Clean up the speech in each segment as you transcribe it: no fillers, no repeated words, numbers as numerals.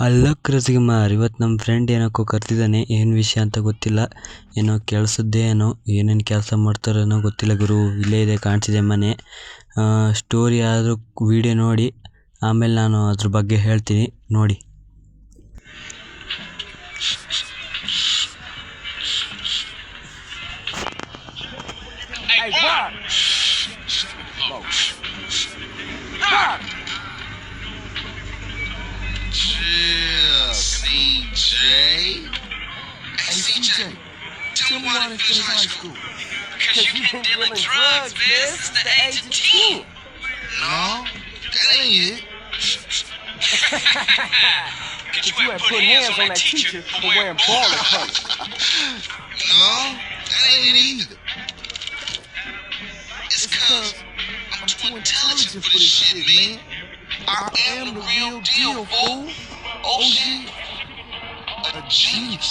ಅಲ್ಲ ಕ್ರಸಿಗಮಾರ್, ಇವತ್ತು ನಮ್ಮ ಫ್ರೆಂಡ್ ಏನಕ್ಕೋ ಕರ್ತಿದ್ದಾನೆ. ಏನು ವಿಷಯ ಅಂತ ಗೊತ್ತಿಲ್ಲ. ಏನೋ ಕೆಲಸದ್ದೇ ಏನೋ, ಏನೇನು ಕೆಲಸ ಮಾಡ್ತಾರೇನೋ ಗೊತ್ತಿಲ್ಲ ಗುರು. ಇಲ್ಲೇ ಇದೆ, ಕಾಣಿಸಿದೆ ಮನೆ. ಸ್ಟೋರಿ ಆದರೂ ವಿಡಿಯೋ ನೋಡಿ, ಆಮೇಲೆ ನಾನು ಅದ್ರ ಬಗ್ಗೆ ಹೇಳ್ತೀನಿ ನೋಡಿ. CJ? Hey, CJ, tell me why I didn't finish high school. Because you've been dealing drugs, man, since the age of 10. No, that ain't it. But you had put hands on that teacher for wearing baller coats. No, that ain't it either. It's cause I'm too intelligent for this shit, man. I am the real deal, fool. OG, a genius.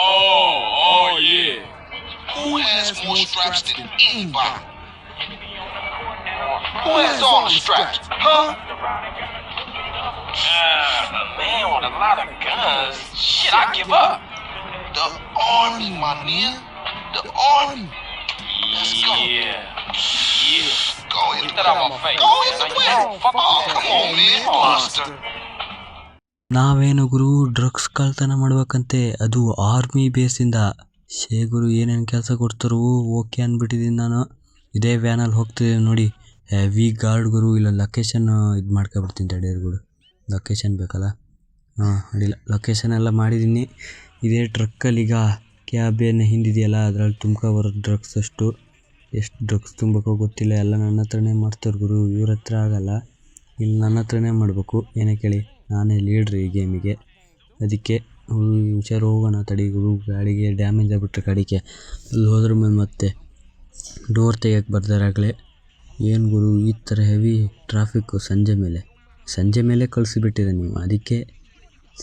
Oh, yeah. Who has more straps than anybody? Who has all the straps, huh? A man with a lot of guns. Shit, I give up. The army, my nigga. The army. Let's go. Yeah. Go ahead. Get that out my face. Go ahead and win. Oh, come on, man. Monster. ನಾವೇನು ಗುರು drugs ಕಳ್ತನ ಮಾಡ್ಬೇಕಂತೆ, ಅದು army ಬೇಸಿಂದ. ಗುರು ಏನೇನು ಕೆಲಸ ಕೊಡ್ತಾರೋ okay ಅಂದ್ಬಿಟ್ಟಿದ್ದೀನಿ ನಾನು. ಇದೇ ವ್ಯಾನಲ್ಲಿ ಹೋಗ್ತಿದ್ದೀನಿ ನೋಡಿ, ಹೆವಿ ಗಾರ್ಡ್ ಗುರು. ಇಲ್ಲ ಲೊಕೇಶನ್ ಇದು ಮಾಡ್ಕೊಬಿಡ್ತೀನಿ ತಡೆಯರ್ ಗುರು. ಲೊಕೇಶನ್ ಬೇಕಲ್ಲ. ಅಡಿಲ್ಲ, ಲೊಕೇಶನ್ ಎಲ್ಲ ಮಾಡಿದ್ದೀನಿ. ಇದೇ ಟ್ರಕ್ಕಲ್ಲಿ ಈಗ ಕ್ಯಾಬೇನು ಹಿಂದಿದೆಯಲ್ಲ, ಅದರಲ್ಲಿ ತುಂಬ್ಕೊಬರೋದು ಡ್ರಗ್ಸ್. ಎಷ್ಟು ಡ್ರಗ್ಸ್ ತುಂಬಬೇಕೋ ಗೊತ್ತಿಲ್ಲ. ಎಲ್ಲ ನನ್ನ ಹತ್ರನೇ ಮಾಡ್ತಾರೆ ಗುರು, ಇವ್ರ ಹತ್ರ ಆಗಲ್ಲ. ಇಲ್ಲಿ ನನ್ನ ಹತ್ರನೇ ಮಾಡಬೇಕು. ಏನೇ ಕೇಳಿ, ನಾನೇ ಲೀಡ್ರಿ ಈ ಗೇಮಿಗೆ. ಅದಕ್ಕೆ ಹುಷಾರು ಹೋಗೋಣ ತಡಿ ಗುರು. ಗಾಡಿಗೆ ಡ್ಯಾಮೇಜ್ ಆಗಿಬಿಟ್ರೆ ಗಾಡಿಗೆ ಅಲ್ಲಿ ಹೋದ್ರ ಮೇಲೆ ಮತ್ತೆ ಡೋರ್ ತೆಗಿಯೋಕ್ಕೆ ಬರ್ದಾರಾಗಲೇ. ಏನು ಗುರು ಈ ಥರ ಹೆವಿ ಟ್ರಾಫಿಕ್ಕು ಸಂಜೆ ಮೇಲೆ ಕಳಿಸಿಬಿಟ್ಟಿದೆ ನೀವು. ಅದಕ್ಕೆ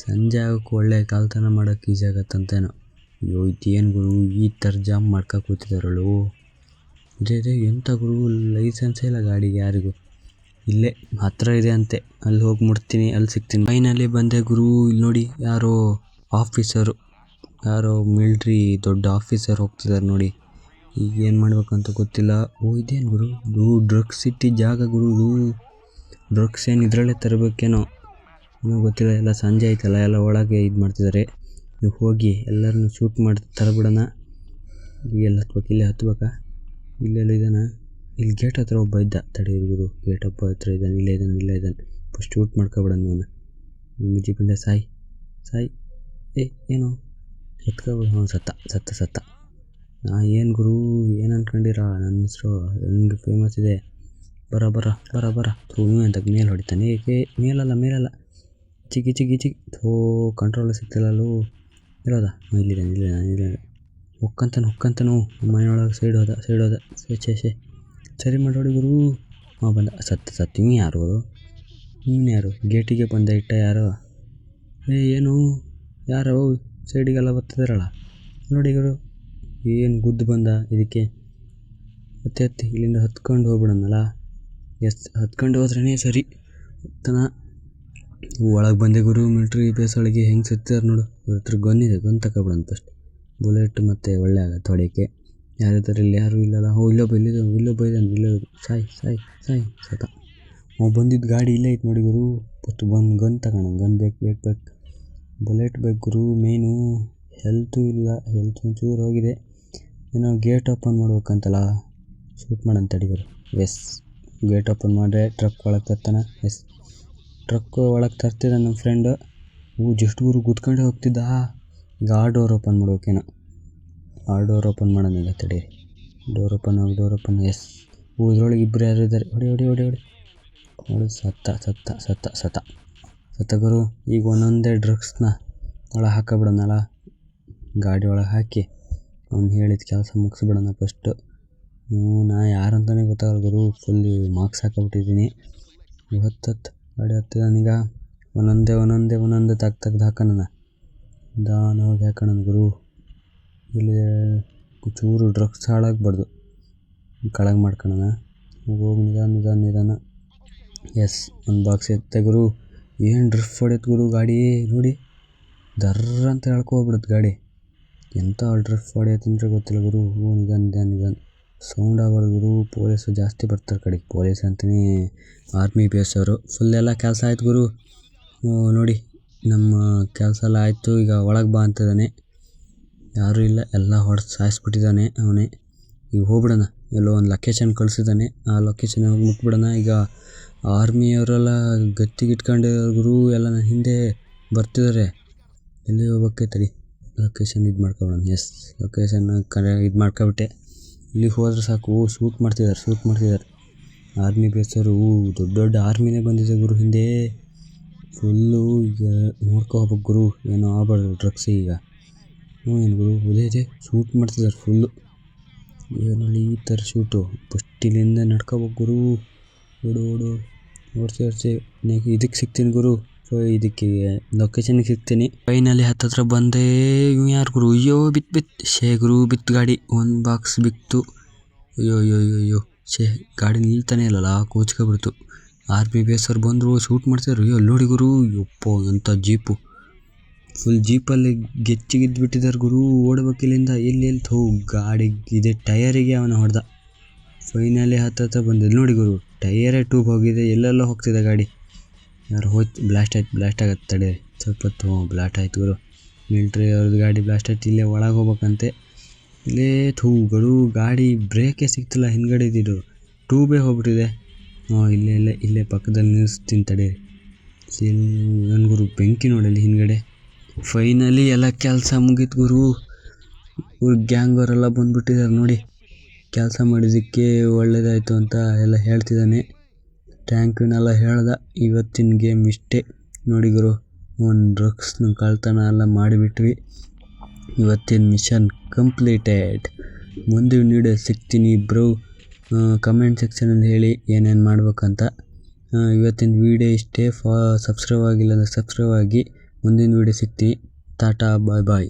ಸಂಜೆ ಆಗೋಕ್ಕೆ ಒಳ್ಳೆ ಕಾಲ್ತನ ಮಾಡೋಕ್ಕೆ ಈಸಿ ಆಗತ್ತಂತೇನೋ. ಅಯ್ಯೋ ಇದೇನು ಗುರು ಈ ಥರ ಜಾಮ್ ಮಾಡ್ಕೊ ಕೂತಿದ್ದಾರಳು. ಇದೇ ಎಂಥ ಗುರು, ಲೈಸೆನ್ಸೇ ಇಲ್ಲ ಗಾಡಿಗೆ ಯಾರಿಗೂ. ಇಲ್ಲೇ ಹತ್ತಿರ ಇದೆ ಅಂತೆ, ಅಲ್ಲಿ ಹೋಗಿ ಮುಟ್ತೀನಿ, ಅಲ್ಲಿ ಸಿಗ್ತೀನಿ. ಫೈನಲ್ಲಿ ಬಂದೆ ಗುರು. ಇಲ್ಲಿ ನೋಡಿ, ಯಾರೋ ಮಿಲ್ಟ್ರಿ ದೊಡ್ಡ ಆಫೀಸರ್ ಹೋಗ್ತಿದ್ದಾರೆ ನೋಡಿ. ಈಗ ಏನು ಮಾಡ್ಬೇಕಂತ ಗೊತ್ತಿಲ್ಲ. ಇದೇನು ಗುರು, ಇದು ಡ್ರಗ್ಸ್ ಇಟ್ಟಿದ್ದ ಜಾಗ ಗುರು. ಇದು ಡ್ರಗ್ಸ್ ಏನು ಇದರಲ್ಲೇ ತರಬೇಕೇನೋ, ನನಗೆ ಗೊತ್ತಿಲ್ಲ. ಎಲ್ಲ ಸಂಜೆ ಆಯ್ತಲ್ಲ, ಎಲ್ಲ ಒಳಗೆ ಇದು ಮಾಡ್ತಿದ್ದಾರೆ. ನೀವು ಹೋಗಿ ಎಲ್ಲರನ್ನೂ ಶೂಟ್ ಮಾಡಿ ತರಬಿಡೋಣ. ಎಲ್ಲಿ ಹತ್ಬೇಕು, ಇಲ್ಲೇ ಹತ್ಬೇಕಾ? ಇಲ್ಲೆಲ್ಲ ಇದ್ದಾನೆ. ಇಲ್ಲಿ ಗೇಟ್ ಹತ್ರ ಒಬ್ಬ ಇದ್ದ, ತಡೆಯಿರಿ ಗುರು. ಗೇಟ್ ಹತ್ರ ಇದ್ದಾನೆ, ಇಲ್ಲೇ ಇದ್ದಾನೆ. ಫಸ್ಟ್ ಶೂಟ್ ಮಾಡ್ಕೊಬಿಡೋಣ ಇವನು. ಮುಜಿ ಪಿಂಡ ಸಾಯಿ. ಏನು ಎತ್ಕೊಬಿಡು. ಸತ್ತ. ಏನು ಗುರು, ಏನು ಅನ್ಕೊಂಡಿರ? ನನ್ನ ಹೆಸರು ಹೆಂಗೆ ಫೇಮಸ್ ಇದೆ. ಬರ ನೀವು ಅಂತ ಮೇಲೆ ಹೊಡಿತಾನೆ. ಮೇಲಲ್ಲ ಚಿಗಿ ಕಂಟ್ರೋಲ್ ಸಿಗ್ತಿಲ್ಲಲ್ಲೂ. ಇರೋದ ಇಲ್ಲಿದ್ದಾನೆ. ಹೊಕ್ಕಂತನು ಮನೆಯೊಳಗೆ ಸೈಡ್ ಹೋದ. ಸರಿ ಮಾಡಿ ಗುರು. ಬಂದ. ಸತ್ತು. ಇನ್ನು ಯಾರು ಗೇಟಿಗೆ ಬಂದ ಇಟ್ಟ ಯಾರೋ. ಏನು ಯಾರೋ ಸೈಡಿಗೆಲ್ಲ ಬರ್ತಿದಾರಲ್ಲ ನೋಡಿ ಗುರು. ಏನು ಗುದ್ದು ಬಂದ ಇದಕ್ಕೆ. ಮತ್ತೆ ಇಲ್ಲಿಂದ ಹತ್ಕೊಂಡು ಹೋಗ್ಬಿಡೋಣಲ್ಲ. ಹತ್ಕೊಂಡು ಹೋದ್ರೇ ಸರಿ. ಒಳಗೆ ಬಂದೆ ಗುರು. ಮಿಲ್ಟ್ರಿ ಬೇಸ್ ಒಳಗೆ ಹೆಂಗೆ ಸತ್ತಿದ್ದಾರೆ ನೋಡು. ಇವ್ರ ಹತ್ರ ಗನ್ ತಗೊಬಿಡೋಣ ಫಸ್ಟ್. ಬುಲೆಟ್ ಮತ್ತು ಒಳ್ಳೆ ಆಗತ್ತೆ ಹೊಡೆಯೋಕ್ಕೆ. ಯಾರಿದ್ದಾರೆ ಇಲ್ಲಿ? ಯಾರೂ ಇಲ್ಲಲ್ಲ. ಇಲ್ಲೊಬ್ಬ ಇದ್ದಾನೆ. ಸಾಯಿ ಸತ್ತ. ಬಂದಿದ್ದು ಗಾಡಿ ಇಲ್ಲೇ ಐತೆ ನೋಡಿ ಗುರು. ಫಸ್ಟ್ ಬಂದು ಗನ್ ತಗೋಣ. ಗನ್ ಬೇಕು. ಬುಲೆಟ್ ಬೇಕು ಗುರು. ಮೇನು ಹೆಲ್ತು ಇಲ್ಲ. ಹೆಲ್ತ್ ಒಂಚೂರು ಹೋಗಿದೆ. ಏನೋ ಗೇಟ್ ಓಪನ್ ಮಾಡ್ಬೇಕಂತಲ್ಲ. ಶೂಟ್ ಮಾಡೋಣ ತಡಿ ಗುರು. ಗೇಟ್ ಓಪನ್ ಮಾಡಿದ್ರೆ ಟ್ರಕ್ ಒಳಗೆ ತರ್ತಾನೆ. ಟ್ರಕ್ ಒಳಗೆ ತರ್ತಿದ್ದ ನಮ್ಮ ಫ್ರೆಂಡು. ಜಸ್ಟ್ ಗುರು ಕೂತ್ಕೊಂಡೇ ಹೋಗ್ತಿದ್ದ. ಈಗ ಆ ಡೋರ್ ಓಪನ್ ಮಾಡ್ಬೇಕೇನೋ. ಆ ಡೋರ್ ಓಪನ್ ಮಾಡೋಣ ಈಗ ತಡಿ. Door open. ಇದ್ರೊಳಗೆ ಇಬ್ಬರು ಯಾರು ಇದ್ದಾರೆ. ಹೊಡಿ. ನೋಡಿ ಸತ್ತ ಗುರು. ಈಗ ಒಂದೊಂದೇ ಡ್ರಗ್ಸ್ನ ಒಳಗೆ ಹಾಕಬಿಡೋಣಲ್ಲ. ಗಾಡಿ ಒಳಗೆ ಹಾಕಿ ಅವ್ನು ಹೇಳಿದ ಕೆಲಸ ಮುಗಿಸ್ಬಿಡೋಣ ಫಸ್ಟು. ನಾ ಯಾರಂತಲೇ ಗೊತ್ತಾಗಲ್ಲ ಗುರು. Fully marks ಹಾಕಿಬಿಟ್ಟಿದ್ದೀನಿ. ಗಾಡಿ ಹತ್ತಿದಾನೀಗ. ಒಂದೊಂದೇ ತೆಗ್ದು ಹಾಕೋಣ. ನಿಧಾನವಾಗಿ ಹಾಕೋಣ ಗುರು. ಇಲ್ಲಿ ಚೂರು ಡ್ರಗ್ಸ್ ಹಾಳಾಗಬಾರ್ದು. ಕೆಳಗೆ ಮಾಡ್ಕೊಳ್ಳೋಣ. ಹೋಗಿ ನಿಧಾನ. ಒಂದು ಬಾಕ್ಸ್ ಎತ್ತೆ ಗುರು. ಏನು ಡ್ರಿಫ್ಟ್ ಹೊಡೆಯತ್ ಗುರು ಗಾಡಿ ನೋಡಿ, ದರ್ರ ಅಂತ ಹೇಳ್ಕೊಬಿಡುತ್ತೆ ಗಾಡಿ. ಎಂಥ ಡ್ರಿಫ್ಟ್ ಹೊಡೆಯತ್ತಂದ್ರೆ ಗೊತ್ತಿಲ್ಲ ಗುರು. ನಿಧಾನ ಸೌಂಡ್ ಆಗಬಾರ್ದು ಗುರು. ಪೊಲೀಸರು ಜಾಸ್ತಿ ಬರ್ತಾರೆ ಕಡೆಗೆ. ಪೊಲೀಸ್ ಅಂತಲೇ ಆರ್ಮಿ ಬೇಸ್ ಅವರು. ಫುಲ್ ಎಲ್ಲ ಕೆಲಸ ಆಯ್ತು ಗುರು. ನೋಡಿ ನಮ್ಮ ಕೆಲಸ ಎಲ್ಲ ಆಯಿತು. ಈಗ ಒಳಗೆ ಬಾ ಅಂತಿದ್ದಾನೆ. ಯಾರೂ ಇಲ್ಲ, ಎಲ್ಲ ಹೊಡೆದು ಸಾಯಿಸ್ಬಿಟ್ಟಿದ್ದಾನೆ ಅವನೇ. ಈಗ ಹೋಗ್ಬಿಡೋಣ. ಎಲ್ಲೋ ಒಂದು ಲೊಕೇಶನ್ ಕಳಿಸಿದ್ದಾನೆ, ಆ ಲೊಕೇಶನ್ ಹೋಗಿ ಮುಟ್ಬಿಡೋಣ. ಈಗ ಆರ್ಮಿಯವರೆಲ್ಲ ಗತ್ತಿಗಿಟ್ಕೊಂಡಿರೋ ಗುರು ಎಲ್ಲ ನನ್ನ ಹಿಂದೆ ಬರ್ತಿದ್ದಾರೆ. ಎಲ್ಲಿ ಹೋಗ್ಬೇಕೆ ತಡಿ, ಲೊಕೇಶನ್ ಇದು ಮಾಡ್ಕೊಬಿಡೋಣ. ಎಸ್, ಲೊಕೇಶನ್ ಇದು ಮಾಡ್ಕೊಬಿಟ್ಟೆ. ಇಲ್ಲಿಗೆ ಹೋದ್ರೆ ಸಾಕು. ಶೂಟ್ ಮಾಡ್ತಿದ್ದಾರೆ ಆರ್ಮಿ ಬೇಸರು. ದೊಡ್ಡ ಆರ್ಮಿನೇ ಬಂದಿದೆ ಗುರು ಹಿಂದೆ. ಫುಲ್ಲು ಈಗ ನೋಡ್ಕೊ ಹೋಗ್ಬೇಕು ಗುರು, ಏನೋ ಆಗ್ಬಾರ್ದು ಡ್ರಗ್ಸ್. ಈಗ ಏನು ಗುರು ಇದೆ ಶೂಟ್ ಮಾಡ್ತಿದ್ದಾರೆ ಫುಲ್ಲು. ಏನಲ್ಲಿ ಈ ಥರ ಶೂಟು. ಫಸ್ಟ್ ಇಲ್ಲಿಂದ ನಡ್ಕೋಬೇಕು ಗುರು. ಓಡಿಸಿ ಇದಕ್ಕೆ ಸಿಗ್ತೀನಿ ಗುರು. ಇದಕ್ಕೆ ಲೊಕೇಶನ್ಗೆ ಸಿಗ್ತೀನಿ. ಫೈನಲಿ ಹತ್ತತ್ರ ಬಂದೆ. ಯಾರು ಗುರು? ಅಯ್ಯೋ ಬಿತ್ತು ಗುರು, ಬಿತ್ತು ಗಾಡಿ. ಒಂದು ಬಾಕ್ಸ್ ಬಿತ್ತು. ಅಯ್ಯೋ ಗಾಡಿ ನಿಲ್ತಾನೆ ಇಲ್ಲಲ್ಲ, ಕೋಚ್ಕೊಬಿಡ್ತು. ಆರ್ಮಿ ಬೇಸರು ಬಂದರು, ಶೂಟ್ ಮಾಡ್ತಿದ್ರು. ಅಯ್ಯೋ ನೋಡಿ ಗುರು, ಯಪ್ಪೋ ಎಂಥ ಜೀಪು. ಫುಲ್ ಜೀಪಲ್ಲಿ ಗೆಚ್ಚಿಗಿದ್ದುಬಿಟ್ಟಿದ್ದಾರೆ ಗುರು. ಓಡ್ಬೇಕು ಇಲ್ಲಿಂದ. ಎಲ್ಲಿ ಗಾಡಿ ಇದೆ ಟಯರಿಗೆ ಅವನು ಹೊಡೆದ. ಫೈನಲಿ ಹತ್ತತ್ರ ಬಂದಿದ್ದು ನೋಡಿ ಗುರು. ಟಯರೇ ಟ್ಯೂಬ್ ಹೋಗಿದೆ, ಎಲ್ಲೆಲ್ಲೋ ಹೋಗ್ತಿದೆ ಗಾಡಿ. ಯಾರು ಹೋಯ್ತು, ಬ್ಲಾಸ್ಟ್ ಆಗತ್ತೆ ತಡೆ ಸ್ವಲ್ಪ ಹೊತ್ತು. ಬ್ಲಾಸ್ಟ್ ಆಯ್ತು ಗುರು. ಮಿಲ್ಟ್ರಿ ಅವ್ರದ್ದು ಗಾಡಿ ಬ್ಲಾಸ್ಟ್ ಆಯ್ತು. ಇಲ್ಲೇ ಒಳಗೆ ಹೋಗ್ಬೇಕಂತೆ. ಇಲ್ಲೇ ಗಳು ಗಾಡಿ ಬ್ರೇಕೇ ಸಿಗ್ತಿಲ್ಲ. ಹಿಂದ್ಗಡೆ ಇದ್ದಿದ್ದು ಟ್ಯೂಬೇ ಹೋಗ್ಬಿಟ್ಟಿದೆ. ಇಲ್ಲೇ ಪಕ್ಕದಲ್ಲಿ ನಿಲ್ಲಿಸ್ತೀನಿ ತಡೆ. ನನ್ನ ಗುರು ಬೆಂಕಿ ನೋಡಲ್ಲಿ ಹಿಂದ್ಗಡೆ. ಫೈನಲಿ ಎಲ್ಲ ಕೆಲಸ ಮುಗೀತು ಗುರು. ಗ್ಯಾಂಗ್ ಅವರೆಲ್ಲ ಬಂದುಬಿಟ್ಟಿದ್ದಾರೆ ನೋಡಿ. ಕೆಲಸ ಮಾಡಿದ್ದಕ್ಕೆ ಒಳ್ಳೇದಾಯಿತು ಅಂತ ಎಲ್ಲ ಹೇಳ್ತಿದ್ದಾನೆ. ಥ್ಯಾಂಕ್ ಯೂನೆಲ್ಲ ಹೇಳ್ದ. ಇವತ್ತಿನ ಗೇಮ್ ಇಷ್ಟೇ ನೋಡಿ ಗುರು. ಒಂದು ಡ್ರಗ್ಸ್ನ ಕಳ್ತನ ಎಲ್ಲ ಮಾಡಿಬಿಟ್ವಿ. ಇವತ್ತಿನ ಮಿಷನ್ ಕಂಪ್ಲೀಟೆಡ್. ಮುಂದಿನ ವೀಡಿಯೋ ಸಿಗ್ತೀನಿ ಬ್ರೋ. ಕಮೆಂಟ್ ಸೆಕ್ಷನಲ್ಲಿ ಹೇಳಿ ಏನೇನು ಮಾಡ್ಬೇಕಂತ. ಇವತ್ತಿನ ವೀಡಿಯೋ ಇಷ್ಟೇ. ಸಬ್ಸ್ಕ್ರೈಬ್ ಆಗಿಲ್ಲ ಅಂದರೆ ಸಬ್ಸ್ಕ್ರೈಬ್ ಆಗಿ. ಮುಂದಿನ ವೀಡಿಯೋ ಸಿಗ್ತೀನಿ. ಟಾಟಾ ಬಾಯ್.